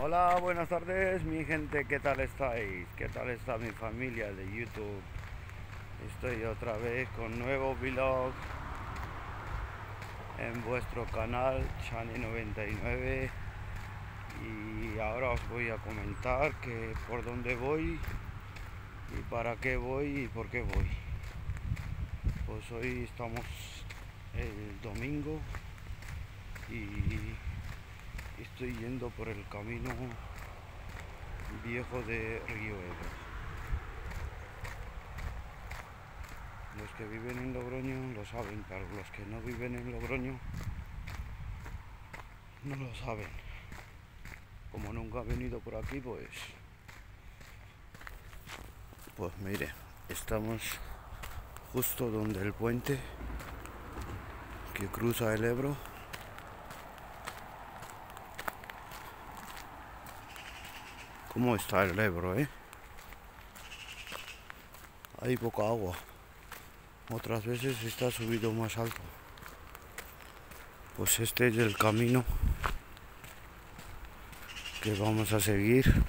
Hola, buenas tardes mi gente, ¿qué tal estáis? ¿Qué tal está mi familia de YouTube? Estoy otra vez con nuevo vlog en vuestro canal Chani99 y ahora os voy a comentar que por dónde voy y para qué voy y por qué voy. Pues hoy estamos el domingo y estoy yendo por el camino viejo de Río Ebro. Los que viven en Logroño lo saben, pero los que no viven en Logroño no lo saben. Como nunca ha venido por aquí, pues mire, estamos justo donde el puente que cruza el Ebro. ¿Cómo está el Ebro, Hay poca agua. Otras veces está subido más alto. Pues este es el camino que vamos a seguir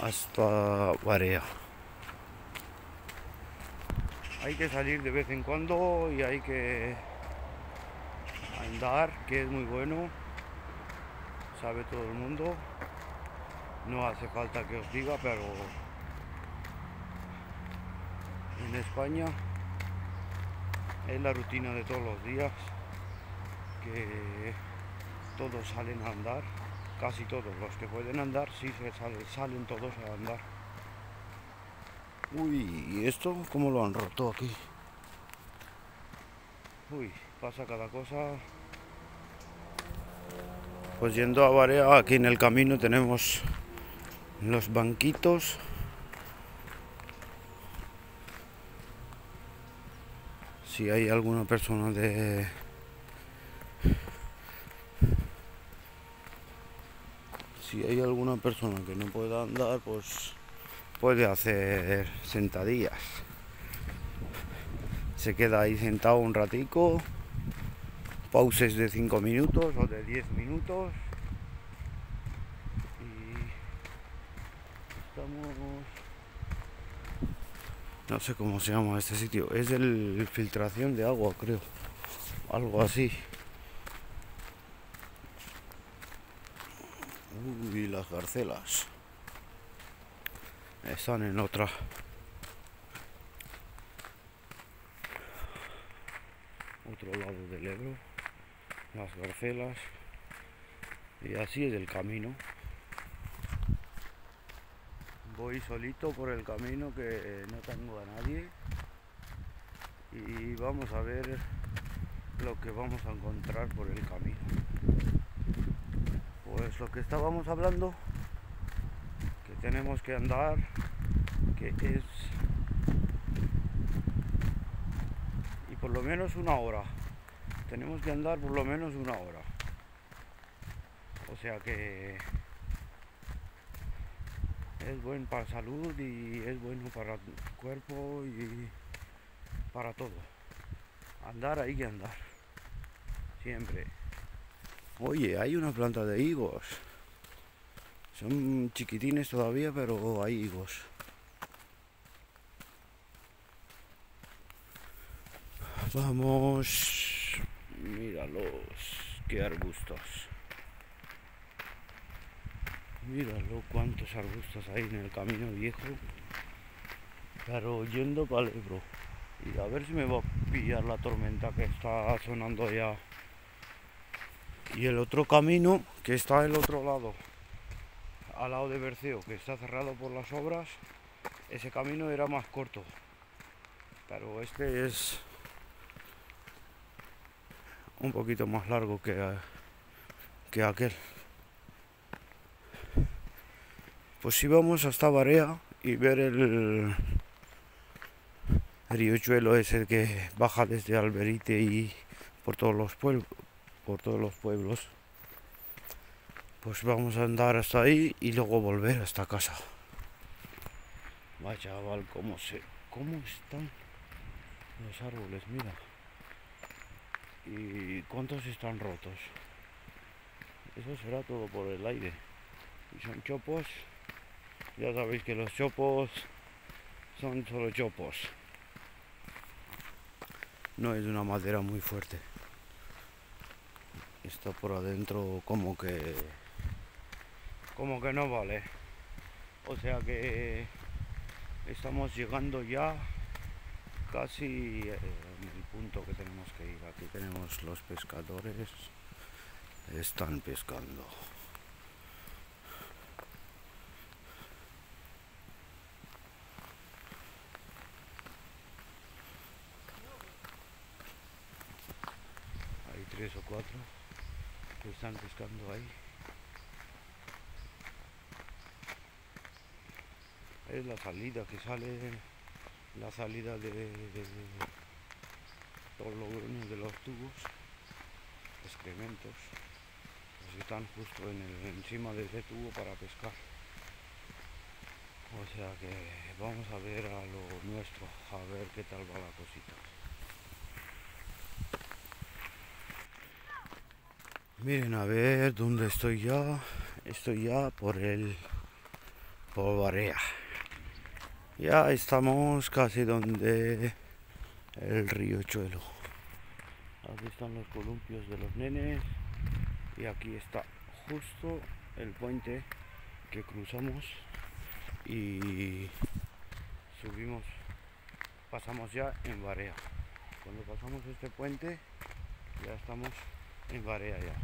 hasta Barea. Hay que salir de vez en cuando y hay que andar, que es muy bueno, sabe todo el mundo. No hace falta que os diga, pero en España es la rutina de todos los días que todos salen a andar, casi todos los que pueden andar, sí salen todos a andar. Uy, ¿y esto cómo lo han roto aquí? Uy, pasa cada cosa. Pues yendo a Barea, aquí en el camino tenemos los banquitos. Si hay alguna persona si hay alguna persona que no pueda andar, pues puede hacer sentadillas. Se queda ahí sentado un ratico, pauses de 5 minutos o de 10 minutos y estamos... No sé cómo se llama este sitio, es de filtración de agua, creo, algo así. Uy, las garcelas están en otro lado del Ebro, las garcelas, y así es el camino. Voy solito por el camino, que no tengo a nadie, y vamos a ver lo que vamos a encontrar por el camino. Pues lo que estábamos hablando, que tenemos que andar, que es... y por lo menos una hora. Tenemos que andar por lo menos una hora. O sea que es bueno para salud y es bueno para el cuerpo y para todo. Andar hay que andar. Siempre. Oye, hay una planta de higos. Son chiquitines todavía, pero hay higos. Vamos. Míralos. Qué arbustos. Míralo cuántos arbustos hay en el camino viejo. Pero yendo para el Ebro. Y a ver si me va a pillar la tormenta que está sonando ya. Y el otro camino que está al otro lado, al lado de Berceo, que está cerrado por las obras, ese camino era más corto. Pero este es un poquito más largo que aquel. Pues si vamos hasta Barea y ver el riachuelo ese que baja desde Alberite y por todos los pueblos, pues vamos a andar hasta ahí y luego volver hasta casa. Vaya chaval, cómo están los árboles, mira. ¿Y cuántos están rotos? eso será todo por el aire. Y son chopos, ya sabéis que los chopos son solo chopos, no es una madera muy fuerte, está por adentro como que no vale, o sea que estamos llegando ya casi en el punto que tenemos que ir. Aquí tenemos los pescadores, están pescando. Hay 3 o 4 que están pescando ahí. Es la salida que sale, la salida de todos los gruños de los tubos, excrementos, pues están justo encima de ese tubo para pescar. O sea que vamos a ver a lo nuestro, a ver qué tal va la cosita. Miren a ver dónde estoy ya. Estoy ya por Barea. Ya estamos casi donde el riachuelo. Aquí están los columpios de los nenes y aquí está justo el puente que cruzamos y subimos, pasamos ya en Barea. Cuando pasamos este puente ya estamos en Barea ya.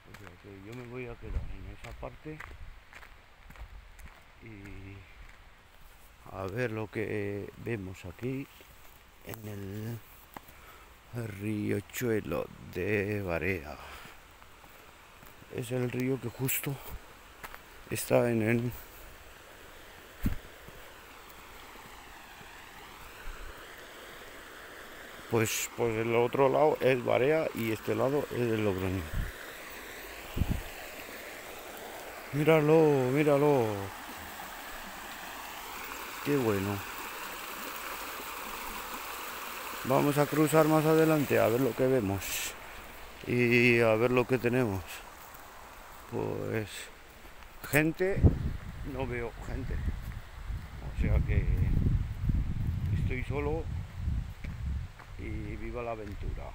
O sea que yo me voy a quedar en esa parte y a ver lo que vemos aquí en el riachuelo de Barea. Es el río que justo está en el pues el otro lado es Barea y este lado es el Logroño. Míralo, míralo. Qué bueno. Vamos a cruzar más adelante a ver lo que vemos y a ver lo que tenemos. Pues gente, no veo gente. O sea que estoy solo y viva la aventura.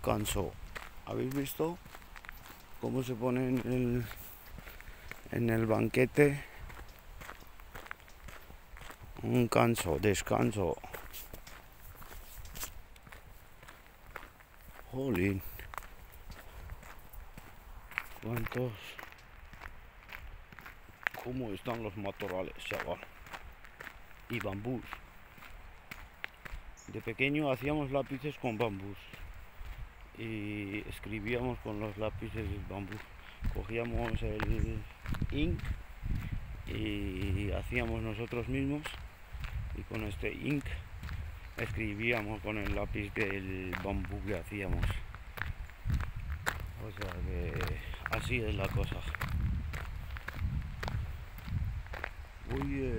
Canso. ¿Habéis visto cómo se pone en el banquete? Un canso, descanso. Jolín. ¿Cuántos? ¿Cómo están los matorrales, chaval? Y bambús. De pequeño hacíamos lápices con bambús y escribíamos con los lápices de bambú. Cogíamos el ink y hacíamos nosotros mismos y con este ink escribíamos con el lápiz del bambú que hacíamos. O sea que así es la cosa. Uy,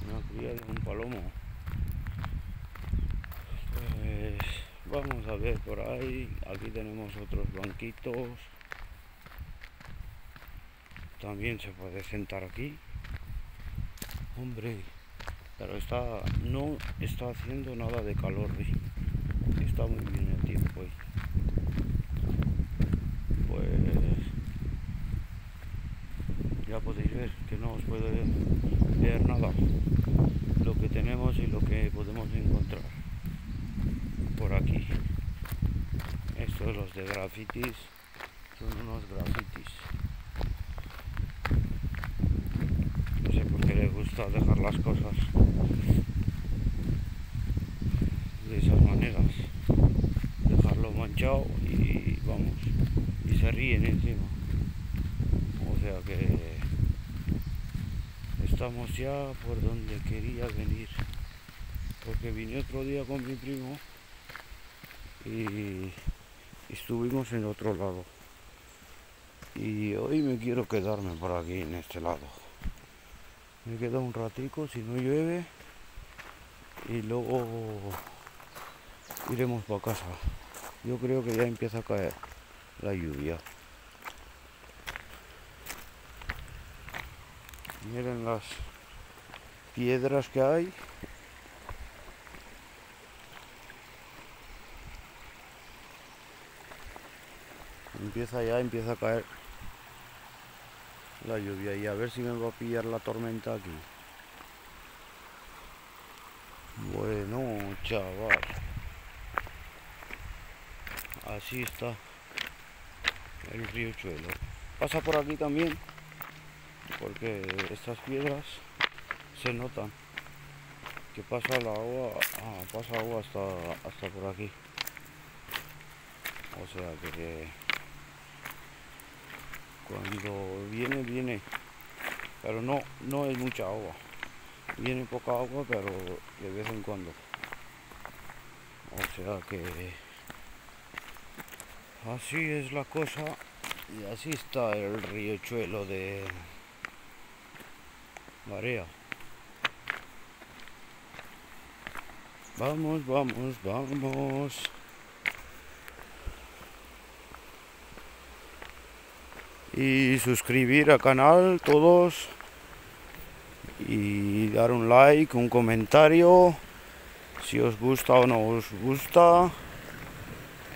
una cría de un palomo. Pues vamos a ver por ahí. Aquí tenemos otros banquitos. También se puede sentar aquí. Hombre, pero no está haciendo nada de calor hoy. Está muy bien el tiempo hoy. Pues ya podéis ver que no os puede ver nada lo que tenemos y lo que podemos encontrar por aquí. Estos los de grafitis son unos grafitis. No sé por qué les gusta dejar las cosas de esas maneras, dejarlo manchado y vamos, y se ríen encima. O sea que estamos ya por donde quería venir, porque vine otro día con mi primo y estuvimos en otro lado y hoy me quiero quedarme por aquí en este lado. Me quedo un ratico si no llueve y luego iremos para casa. Yo creo que ya empieza a caer la lluvia. Miren las piedras que hay. Empieza a caer la lluvia y a ver si me va a pillar la tormenta aquí. Bueno, chaval, así está el riachuelo. Pasa por aquí también, porque estas piedras se notan que pasa el agua, pasa agua hasta por aquí. O sea que cuando viene, pero no es mucha agua. Viene poca agua, pero de vez en cuando. O sea que así es la cosa y así está el riachuelo de Marea. Vamos, vamos, vamos. Y suscribir al canal todos. Y dar un like, un comentario. Si os gusta o no os gusta.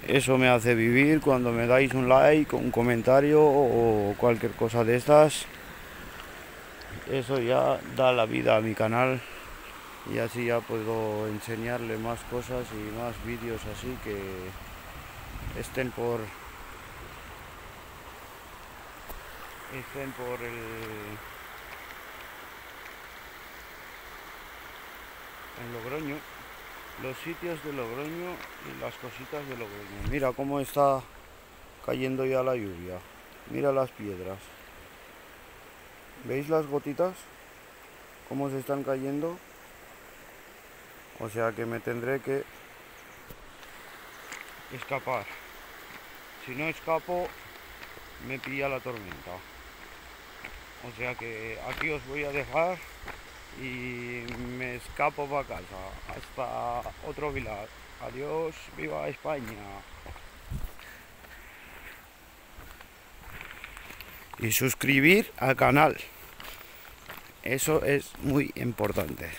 Eso me hace vivir cuando me dais un like, un comentario o cualquier cosa de estas. Eso ya da la vida a mi canal. Y así ya puedo enseñarle más cosas y más vídeos así que estén por en Logroño, los sitios de Logroño y las cositas de Logroño. Mira cómo está cayendo ya la lluvia. Mira las piedras. ¿Veis las gotitas? ¿Cómo se están cayendo? O sea que me tendré que escapar. Si no escapo, me pilla la tormenta. O sea que aquí os voy a dejar y me escapo para casa. Hasta otro vilaje. Adiós, viva España. Y suscribir al canal. Eso es muy importante.